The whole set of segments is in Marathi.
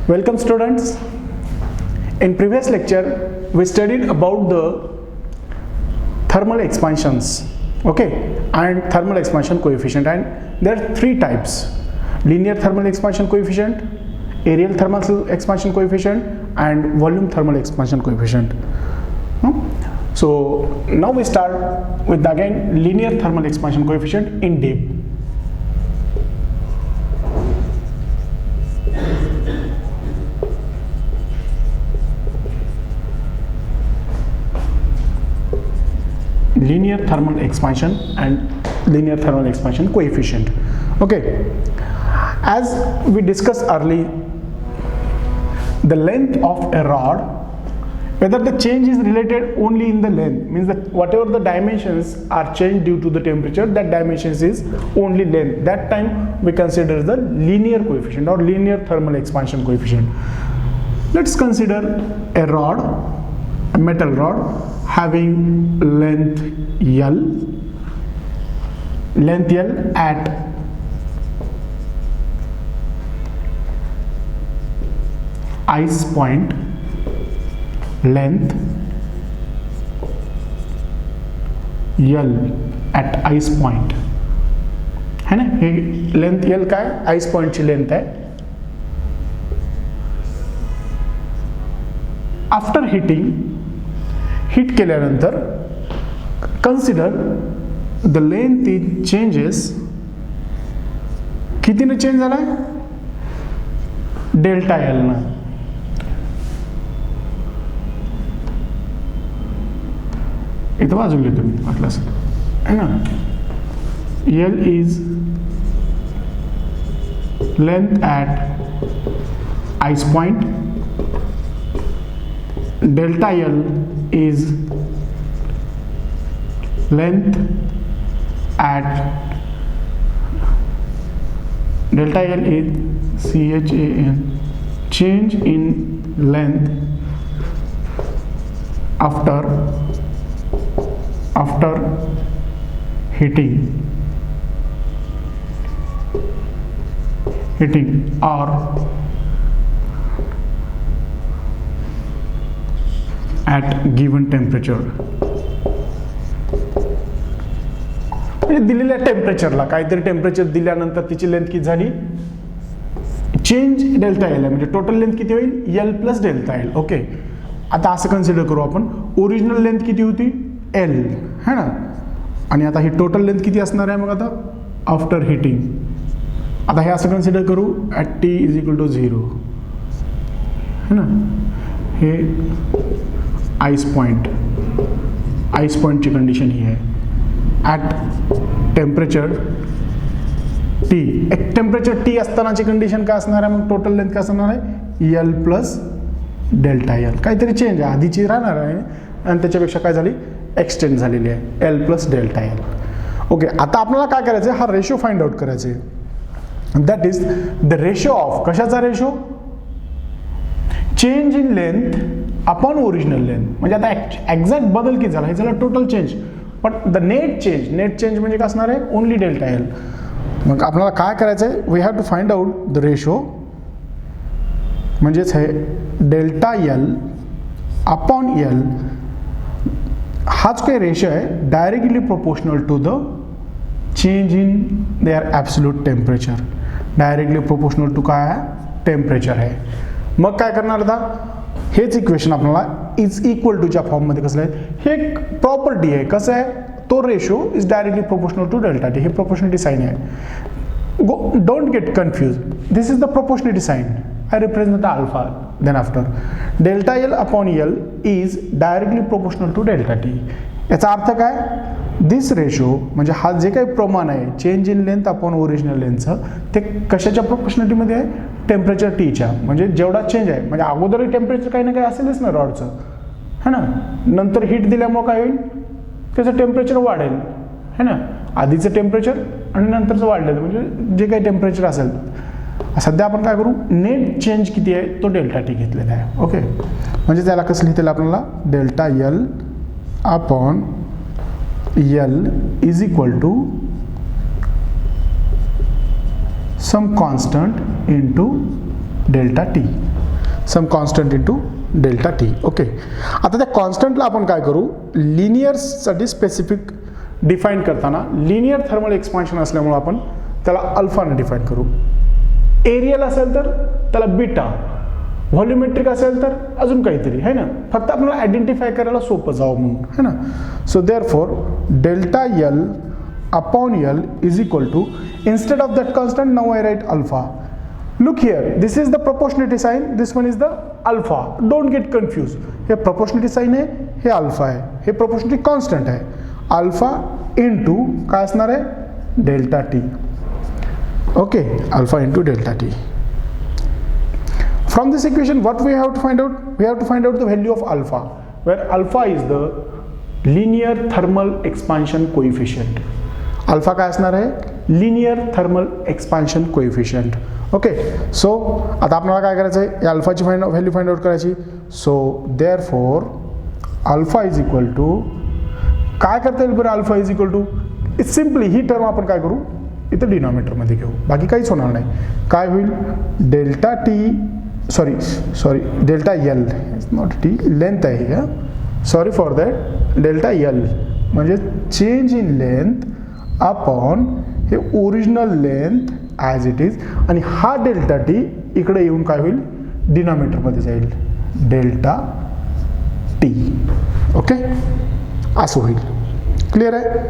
Welcome students. In previous lecture we studied about the thermal expansions, and thermal expansion coefficient, and there are three types: linear thermal expansion coefficient, areal thermal expansion coefficient, and volume thermal expansion coefficient. So now we start with again linear thermal expansion coefficient in depth. Linear thermal expansion and linear thermal expansion coefficient. As we discussed earlier, the length of a rod, whether the change is related only in the length, means that whatever the dimensions are changed due to the temperature, that dimensions is only length. That time we consider the linear coefficient or linear thermal expansion coefficient. Let's consider a rod, a metal rod having length L at ice point, length L at ice point है ना. हे लेंथ L काय आइस पॉइंट ची लेंथ आहे. आफ्टर हीट केल्यानंतर consider the length is changes. कितीने चेंज झालाय? डेल्टा एल ना. इथं वाजून घेतो मी वाटल्यास है ना. L is length at ice point, delta L is length at delta L is CHAN, change in length after heating or at given temperature. दिलेल्या टेम्परेचरला काहीतरी टेम्परेचर दिल्यानंतर तिची लेंथ किती झाली? चेंज डेल्टा एल आहे, म्हणजे टोटल लेंथ किती होईल? L plus delta L. आता असं कन्सिडर करू आपण, ओरिजिनल लेंथ किती होती? एल है ना. आणि आता ही टोटल लेंथ किती असणार आहे मग आता आफ्टर हिटिंग? आता हे असं कन्सिडर करू at T is equal to 0 है ना. हे आइस पॉइंटची कंडिशन ही आहे. ॲट टेम्परेचर टी, एक टेम्परेचर टी असतानाची कंडिशन काय असणार आहे? मग टोटल लेंथ काय असणार आहे? L plus delta L. काहीतरी चेंज आहे, आधीची राहणार आहे आणि त्याच्यापेक्षा काय झाली? एक्सटेंड झालेली आहे, एल प्लस डेल्टा एल. आता आपल्याला काय करायचं आहे? हा रेशो फाइंड आउट करायचा आहे. That is the ratio of, कशाचा ratio? Change in length upon original length. म्हणजे आता एक्झॅक्ट बदल किती झाला? हे झाला टोटल चेंज, पण द नेट चेंज म्हणजे काय असणार आहे? Only delta L. मग आपल्याला काय करायचं आहे? We have to find out the ratio, म्हणजेच हे डेल्टा एल अपॉन एल. हाच काही रेशो आहे directly proportional to the change in their absolute temperature. Directly proportional to काय आहे? टेम्परेचर आहे. मग काय करणार? आता हेच इक्वेशन आपल्याला इज इक्वल टूच्या फॉर्ममध्ये कसं आहे? हे एक प्रॉपर्टी आहे. कसं आहे? तो ratio is directly proportional to delta T. हे प्रोपोर्शनलिटी साइन आहे. Don't get confuse. This is the proportionality sign. I represent the alpha. Then after delta L upon L is directly proportional to delta T. याचा अर्थ काय? दिस रेशो म्हणजे हा जे काही प्रमाण आहे change in length upon original लेंथचं, ते कशाच्या प्रोपोर्शनलिटीमध्ये आहे? टेम्परेचर टीच्या. म्हणजे जेवढा चेंज आहे, म्हणजे अगोदरही टेम्परेचर काही ना काही असेलच ना रॉडचं है ना. नंतर हीट दिल्यामुळे काय होईल? त्याचं टेम्परेचर वाढेल है ना. आधीचं टेम्परेचर आणि नंतरचं वाढलेलं म्हणजे जे काही टेम्परेचर असेल. सध्या आपण काय करू? नेट चेंज किती आहे तो डेल्टा टी घेतलेला आहे. म्हणजे त्याला कसं लिहिता येईल आपल्याला? Delta L upon L is equal to some constant into delta T. Some constant into delta T. Okay, आता त्या कॉन्स्टंटला आपण काय करू, लिनियरसाठी स्पेसिफिक डिफाईन करताना लिनियर थर्मल एक्सपान्शन असल्यामुळे आपण त्याला अल्फाने डिफाईन करू. एरियल असेल तर त्याला बीटा, व्हॉल्युमेट्रिक असेल तर अजून काहीतरी, है ना, फक्त आपल्याला आयडेंटिफाय करायला सोपं जावं म्हणून, है ना. So therefore delta L upon L is equal to, instead of that constant now I write alpha. Look here, this is the proportionality sign, this one is the alpha. Don't get confused. हे proportionality sign आहे, हे alpha आहे, हे proportionality constant आहे. Alpha into काय असणार आहे, delta t. Okay, alpha into delta t. From this equation, what we have to find out? We have to find out the value of alpha, where alpha is the linear thermal expansion coefficient. Alpha काय असणार आहे, linear thermal expansion coefficient. Okay, so आता आपल्याला काय करायचं आहे, या अल्फाची व्हॅल्यू फाइंड आउट करायची. So therefore alpha is equal to, काय करता येईल बरं, alpha is equal to, simply ही टर्म आपण काय करू, इथं डिनॉमिनेटरमध्ये घेऊ, बाकी काहीच होणार नाही. काय होईल, delta T, sorry delta L, not T, length आहे का, sorry for that, delta L म्हणजे चेंज इन लेंथ अपॉन हे original length as it is, आणि हा डेल्टा टी इकडे येऊन काय होईल, डिनॉमिनेटरमध्ये जाईल, डेल्टा टी. ओके, असं होईल. क्लिअर आहे.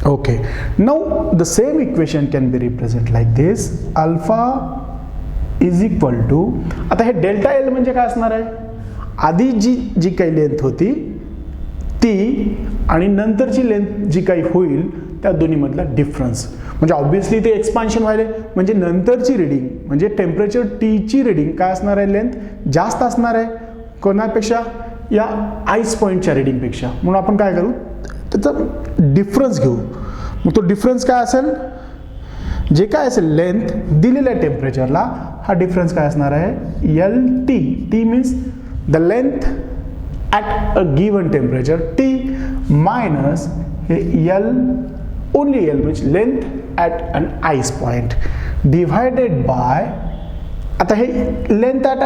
Okay, now the same equation can be represent like this, alpha is equal to, आता हे डेल्टा एल म्हणजे काय असणार आहे, आधी जी काही लेंथ होती ती आणि नंतरची लेंथ जी काही होईल त्या दोन्हीमधला डिफरन्स. म्हणजे ऑब्व्हियसली ते एक्सपान्शन व्हायले म्हणजे नंतरची रिडिंग म्हणजे टेम्परेचर टीची रिडिंग काय असणार आहे, लेंथ जास्त असणार आहे कोणापेक्षा, या आईस पॉईंटच्या रिडिंगपेक्षा. म्हणून आपण काय करू, त्याचा डिफरन्स घेऊ. मग तो डिफरन्स काय असेल, जे काय असेल लेंथ दिलेल्या टेम्परेचरला, हा डिफरन्स काय असणार आहे, L T. T means the length at a given temperature, T minus L, only L which length at an ice point divided by, आता हे length at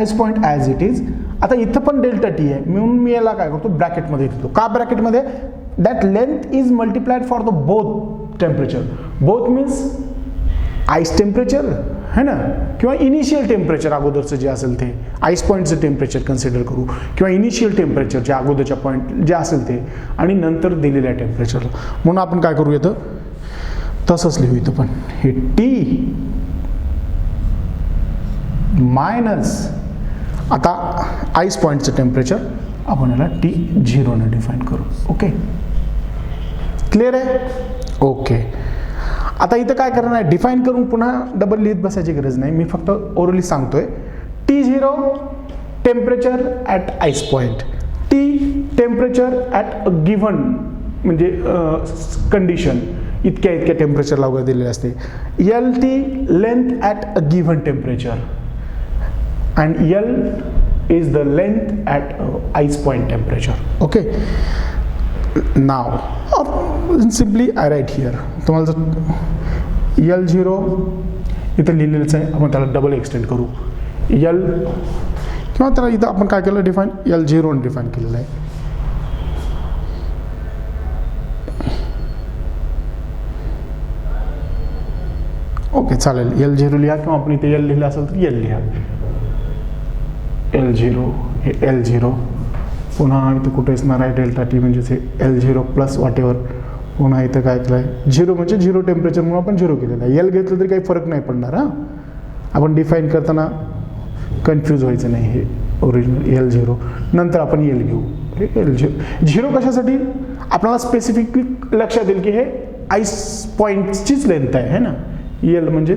ice point as it is. आता इथं पण डेल्टा टी आहे म्हणून मी याला काय करतो, ब्रॅकेटमध्ये घेतो. का ब्रॅकेटमध्ये, that length is multiplied for the both temperature. Both means ice temperature है ना, किंवा इनिशियल टेम्परेचर अगोदरचं जे असेल ते, आईस पॉईंटचं टेम्परेचर कन्सिडर करू, किंवा इनिशियल टेम्परेचर जे अगोदरच्या पॉईंट जे असेल ते, आणि नंतर दिलेल्या टेम्परेचरला. म्हणून आपण काय करू, येतं तसंच लिहू इथं पण, हे टी मायनस आता आईस पॉईंटचं टेम्परेचर आपण याला T0 ने डिफाईन करू. ओके, क्लिअर आहे. ओके, आता इथं काय करणार आहे, डिफाईन करून पुन्हा डबल लिहित बसायची गरज नाही, मी फक्त ओरली सांगतोय. T0 temperature at ice point, T temperature at a given म्हणजे कंडिशन, इतक्या टेम्परेचरला वगैरे दिलेले असते. L T length at a given temperature, and L is the length at ice point temperature. Okay, now simply I write here, तुम्हाला जर L0 इथं लिहिलेलंच आहे, आपण त्याला डबल एक्सटेंड करू एल, किंवा त्याला इथं आपण काय केलं, डिफाईन L0 डिफाईन केलेलं आहे. ओके, चालेल, L0 लिहा, किंवा आपण इथे L लिहिलं असेल तर L लिहा. L0 हे L0, पुन्हा इथं कुठे असणार आहे डेल्टा टी म्हणजेच हे L0 प्लस वॉट एव्हर. पुन्हा इथं काय केलं आहे, झिरो म्हणजे झिरो टेम्परेचर म्हणून आपण झिरो केलेलं आहे. एल घेतलं तरी काही फरक नाही पडणार. हां, आपण डिफाईन करताना कन्फ्यूज व्हायचं नाही. हे ओरिजिनल L0, नंतर आपण एल घेऊ. हे L0 झिरो कशासाठी, आपल्याला स्पेसिफिकली लक्षात येईल की हे आईस पॉईंटचीच लेंथ आहे ना. एल म्हणजे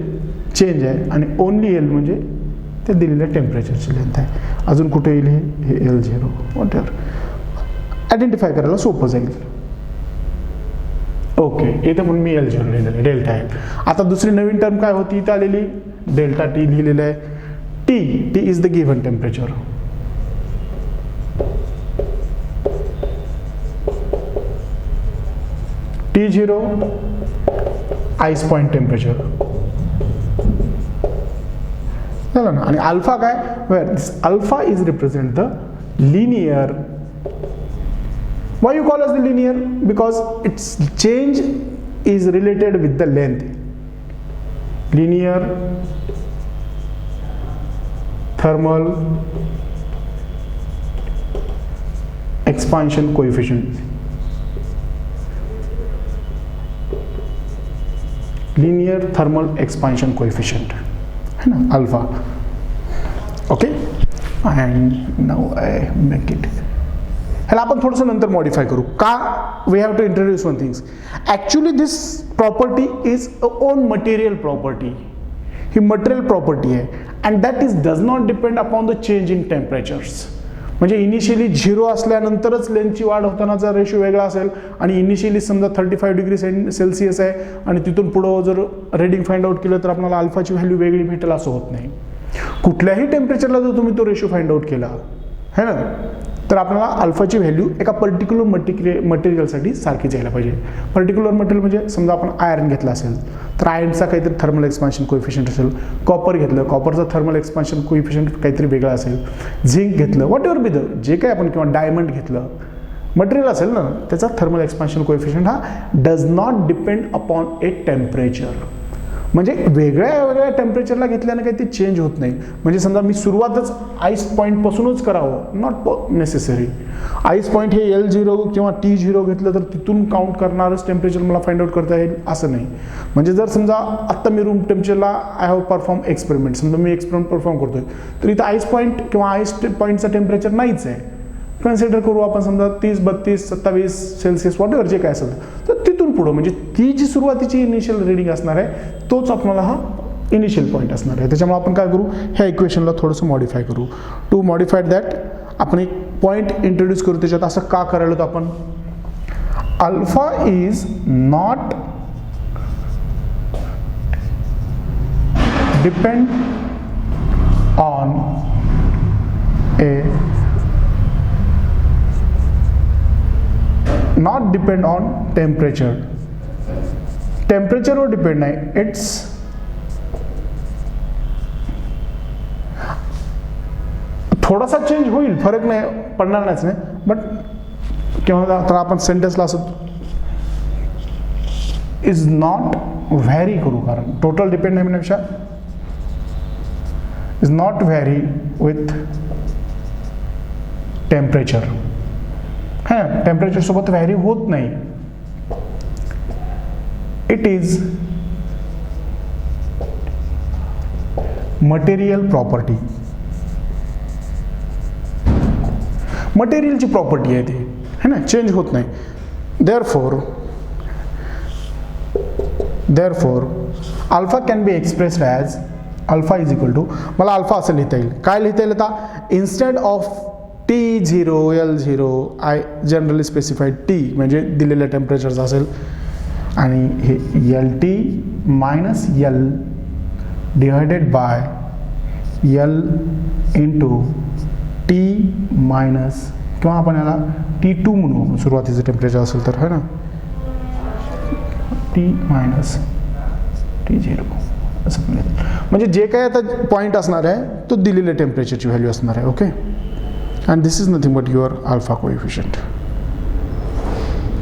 चेंज आहे आणि ओनली एल म्हणजे ते दिलेल्या टेम्परेचरची लेंथ आहे. अजून कुठे येईल हे L0 वॉट एव्हर, आयडेंटिफाय करायला सोपं जाईल. ओके, इथे म्हणून मी L0 लिहिलेलं आहे, डेल्टा एल. आता दुसरी नवीन टर्म काय होती इथं आलेली, डेल्टा टी लिहिलेलं आहे. T is the given temperature. T0 ice point temperature, झालं ना. आणि अल्फा काय, where this alpha is represent the linear. Why you call as the linear? Because its change is related with the length. Linear thermal expansion coefficient. Linear thermal expansion coefficient है ना, alpha. Okay, and now I make it. ह्याला आपण थोडंसं नंतर मॉडिफाय करू. का? We have to introduce one things. Actually this property is a own material property. ही मटेरियल प्रॉपर्टी आहे and that is does not depend upon the change in temperatures. म्हणजे इनिशियली 0 असल्यानंतरच लेन्थची वाढ होतानाचा रेशो वेगळा असेल आणि इनिशियली समजा 35 डिग्री सेल्सिअस आहे आणि तिथून पुढं जर रेडिंग फाइंड आउट केलं तर आपल्याला अल्फाची व्हॅल्यू वेगळी भेटेल असं होत नाही. कुठल्याही टेम्परेचरला जर तुम्ही तो रेशो फाइंड आउट केला है ना, तर आपल्याला अल्फाची व्हॅल्यू एका पर्टिक्युलर मटेरियलसाठी सारखीच यायला पाहिजे. पर्टिक्युलर मटेरियल म्हणजे समजा आपण आयर्न घेतला असेल तर आयर्नचा काहीतरी थर्मल एक्सपान्शन कोइफिशियंट असेल. कॉपर घेतलं, कॉपरचा थर्मल एक्सपान्शन कोइफिशियंट काहीतरी वेगळा असेल. झिंक घेतलं, व्हॉट एव्हर बी द जे काही आपण, किंवा डायमंड घेतलं, मटेरियल असेल ना, त्याचा थर्मल एक्सपान्शन कोइफिशियंट हा does not depend upon a temperature. म्हणजे वेगळ्या वेगळ्या टेम्परेचरला घेतल्याने काही ते चेंज होत नाही. म्हणजे समजा मी सुरुवातच आईस पॉईंटपासूनच करावं, नॉट नेसेसरी. आईस पॉईंट हे L0 किंवा T0 घेतलं तर तिथून काउंट करणारच टेम्परेचर मला फाइंड आउट करता येईल असं नाही. म्हणजे जर समजा आत्ता मी रूम टेम्परेचरला आय हॅव परफॉर्म एक्सपेरिमेंट, समजा मी एक्सपेरिमेंट परफॉर्म करतोय तर इथं आईस पॉईंट किंवा आईस पॉईंटचं टेम्परेचर नाहीच आहे. कन्सिडर करू आपण समजा 30, 32, 27 सेल्सिअस वॉट एव्हर जे काय असेल, तर तिथून पुढं म्हणजे ती जी सुरुवातीची इनिशियल रीडिंग असणार आहे तोच आपल्याला हा इनिशियल पॉईंट असणार आहे. त्याच्यामुळे आपण काय करू, ह्या इक्वेशनला थोडंसं मॉडिफाय करू. टू मॉडिफाय दॅट आपण एक पॉईंट इंट्रोड्यूस करू त्याच्यात. असं का करायला तर आपण alpha is not depend on a not depend on temperature. टेम्परेचरवर डिपेंड नाही, इट्स थोडासा चेंज होईल, फरक नाही पडणार नाहीच नाही, बट किंवा तर आपण सेंटेन्सला असं इज नॉट व्हॅरी करू, कारण टोटल डिपेंड नाही म्हणण्यापेक्षा is not vary with temperature. हां, टेम्परेचर सोबत व्हॅरी होत नाही. It is material property. मटेरियलची प्रॉपर्टी आहे ती, है ना, चेंज होत नाही. therefore alpha can be expressed as alpha is equal to, मला अल्फा असं लिहिता येईल. काय लिहिता येईल आता, instead of T0 L0 I generally specified T म्हणजे दिलेल्या टेम्परेचरचं असेल, आणि हे LT minus L divided by L into T minus, किंवा आपण याला T2 म्हणू सुरुवातीचं टेम्परेचर असेल तर, है ना, T मायनस T0 असं पण. म्हणजे जे काय आता पॉईंट असणार आहे तो दिलेल्या टेम्परेचरची व्हॅल्यू असणार आहे. Okay, and this is nothing but your alpha coefficient.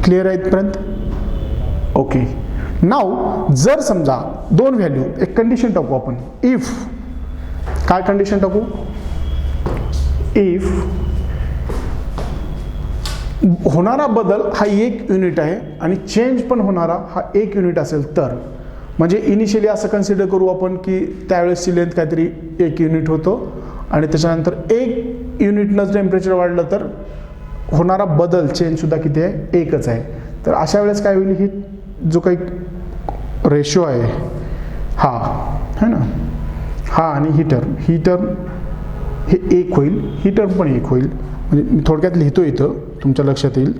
Clear आहे इथपर्यंत? ओके. नाव जर समजा दोन व्हॅल्यू, एक कंडिशन टाकू आपण, इफ, काय कंडिशन टाकू, इफ होणारा बदल हा 1 युनिट आहे आणि चेंज पण होणारा हा 1 युनिट असेल तर, म्हणजे इनिशियली असं कन्सिडर करू आपण की त्यावेळेसची लेंथ काहीतरी 1 युनिट होतो आणि त्याच्यानंतर 1 युनिटनं टेम्परेचर वाढलं तर होणारा बदल, चेंज सुद्धा किती आहे, 1च आहे. तर अशा वेळेस काय होईल, ही जो काही रेशो आहे हा, है ना, हा आणि ही टर्म हे 1 होईल, ही टर्म पण 1 होईल. म्हणजे मी थोडक्यात लिहितो इथं, तुमच्या लक्षात येईल.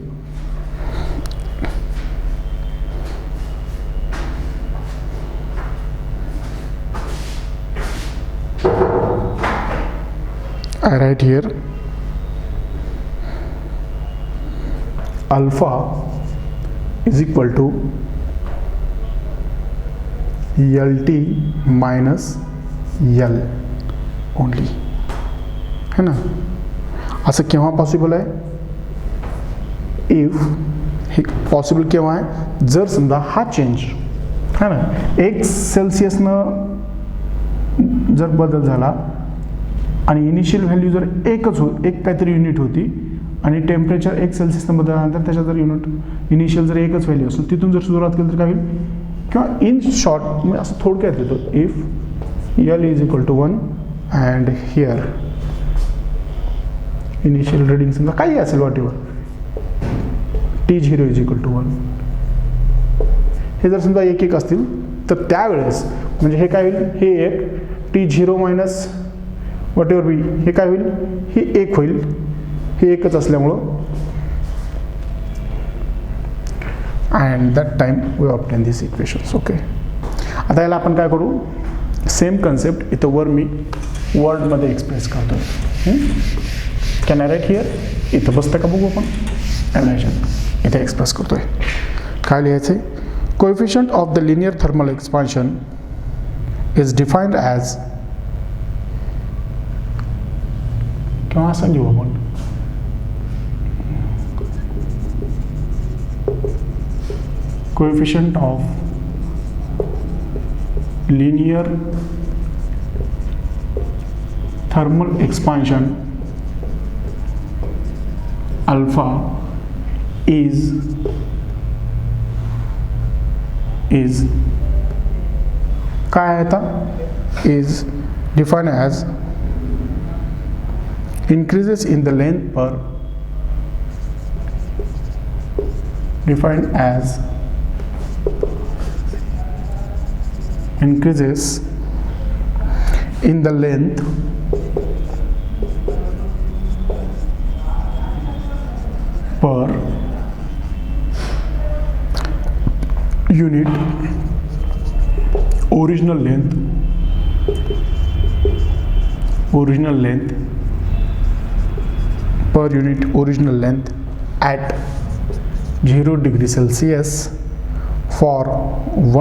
I write here alpha is equal to LT minus L only, है ना. असं केव्हा पॉसिबल आहे? इफ हे पॉसिबल केव्हा आहे? जर समजा हा चेंज, है ना, 1 सेल्सिअसनं जर बदल झाला आणि इनिशियल व्हॅल्यू जर एक काहीतरी युनिट होती आणि टेम्परेचर 1 सेल्सिअसनं बदलल्यानंतर त्याच्या जर इनिशियल जर एकच व्हॅल्यू असेल, तिथून जर सुरुवात केली तर काय होईल? किंवा इन शॉर्ट म्हणजे असं थोडक्यात येतो, if L is equal to 1 and here initial reading समजा काही असेल whatever, T0 is equal to 1, हे जर समजा एक असतील तर त्यावेळेस म्हणजे हे काय होईल? हे एक T0 मायनस वॉट एव्हर बी, हे काय होईल? हे एक होईल, हे एकच असल्यामुळं. And that time we obtain this equations. Okay, आता याला आपण काय करू? सेम कन्सेप्ट इथं वर मी वर्डमध्ये एक्सप्रेस करतो. Can I write here? इथं बसतं का बघू आपण? ॲनायशन इथे एक्सप्रेस करतोय. काय लिहायचं आहे? Coefficient of the linear thermal expansion is defined as, किंवा असं घेऊ आपण, coefficient of linear thermal expansion alpha is काय आहे आता? is defined as increases in the length per, defined as increases in the length per unit original length per unit original length at 0 degree Celsius for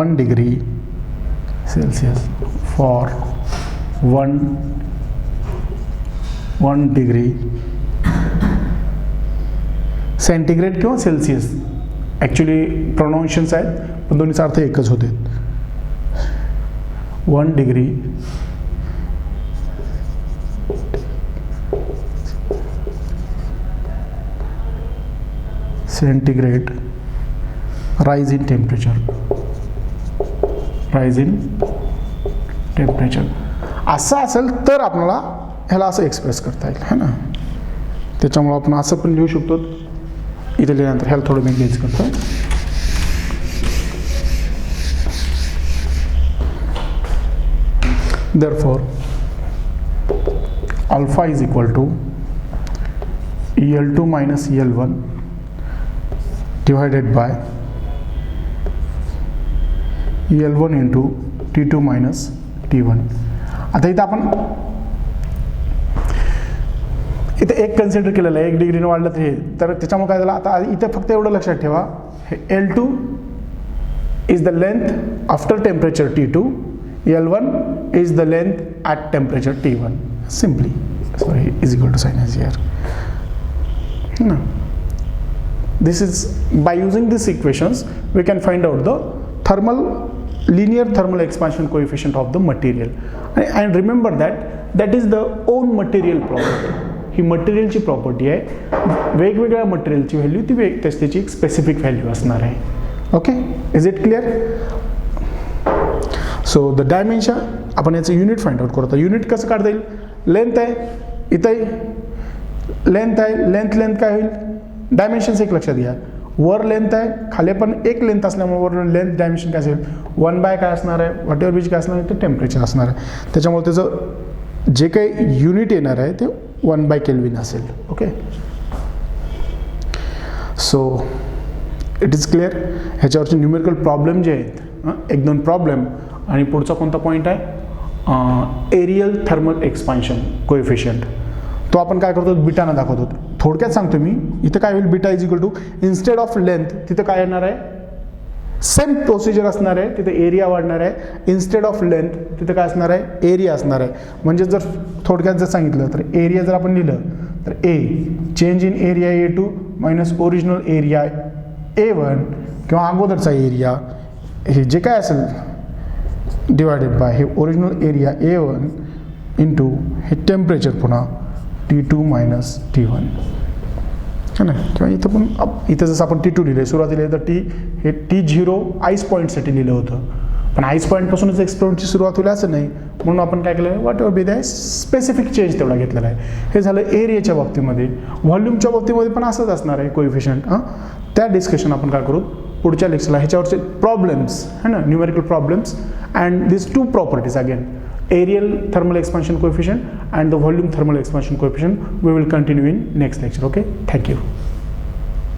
1 degree Celsius for 1 degree centigrade किंवा सेल्सिअस. ॲक्च्युली प्रोनाऊन्शन्स आहेत पण दोन्हीचा अर्थ एकच होते. 1 degree centigrade rise in temperature, असं असेल तर आपल्याला ह्याला असं एक्सप्रेस करता येईल, है ना. त्याच्यामुळं आपण असं पण लिहू शकतो. इथे लिहिल्यानंतर ह्याला थोडं मी गेज करतो. Therefore alpha is equal to EL2 minus EL1 divided by EL1 into T2 minus T1. आता इथं आपण इथे एक कन्सिडर केलेलं आहे, 1 डिग्रीने वाढलं तर त्याच्यामुळे काय झालं? आता इथे फक्त एवढं लक्षात ठेवा, हे L2 is the length after temperature T2, L1 is the length at temperature T1. Simply, sorry, is equal to sign as here. No. This is by using these equations we can find out the linear thermal expansion coefficient of the material. And remember that is the own material property. ही मटेरियलची प्रॉपर्टी आहे. वेगवेगळ्या मटेरियलची व्हॅल्यू त्याची एक स्पेसिफिक व्हॅल्यू असणार आहे. Okay, is it clear? So the dimension आपण याचं युनिट फाइंड आउट करतो. युनिट कसं काढता येईल? लेंथ आहे, इथंही लेंथ आहे, लेंथ काय होईल? डायमेन्शन्स एक लक्षात घ्या, वर लेंथ आहे, खाली पण एक लेंथ असल्यामुळे वर लेंथ डायमेन्शन काय असेल? 1 बाय काय असणार आहे? वॉट एव्हर बीच काय असणार आहे? ते टेम्परेचर असणार आहे. त्याच्यामुळे त्याचं जे काही युनिट येणार आहे ते 1 बाय केल्विन असेल. Okay, so it is clear. ह्याच्यावरचे न्यूमेरिकल प्रॉब्लेम जे आहेत, 1-2 प्रॉब्लेम, आणि पुढचा कोणता पॉईंट आहे? Areal thermal expansion coefficient. तो आपण काय करतो? बीटानं दाखवतो. थोडक्यात सांगतो मी, इथं काय होईल? Beta is equal to instead of length तिथं काय येणार आहे? सेम प्रोसिजर असणार आहे, तिथे एरिया वाढणार आहे. इन्स्टेड ऑफ लेंथ तिथे काय असणार आहे, एरिया असणार आहे. म्हणजे जर थोडक्यात जर सांगितलं तर एरिया जर आपण लिहिलं तर ए change in area A2 minus original area A1 किंवा अगोदरचा एरिया हे जे काय असेल डिवायडेड बाय हे ओरिजिनल एरिया A1 इंटू हे टेम्परेचर पुन्हा T2 मायनस T1 है ना. किंवा इथं पण इथं जसं आपण T2 लिहिलं सुरुवातीला तर हे T0 आईस पॉईंटसाठी लिहिलं होतं, पण आईस पॉईंटपासूनच एक्सपेरिमेंटची सुरुवात होईल असं नाही, म्हणून आपण काय केलं whatever be that specific change तेवढा घेतलेला आहे. हे झालं एरियाच्या बाबतीमध्ये. व्हॉल्यूमच्या बाबतीमध्ये पण असंच असणार आहे कोइफिशियंट. त्या डिस्कशन आपण काय करू पुढच्या लेक्चरला. ह्याच्यावरचे प्रॉब्लेम्स है ना, numerical problems and this two properties again aerial thermal expansion coefficient and the volume thermal expansion coefficient we will continue in next lecture. Okay, thank you.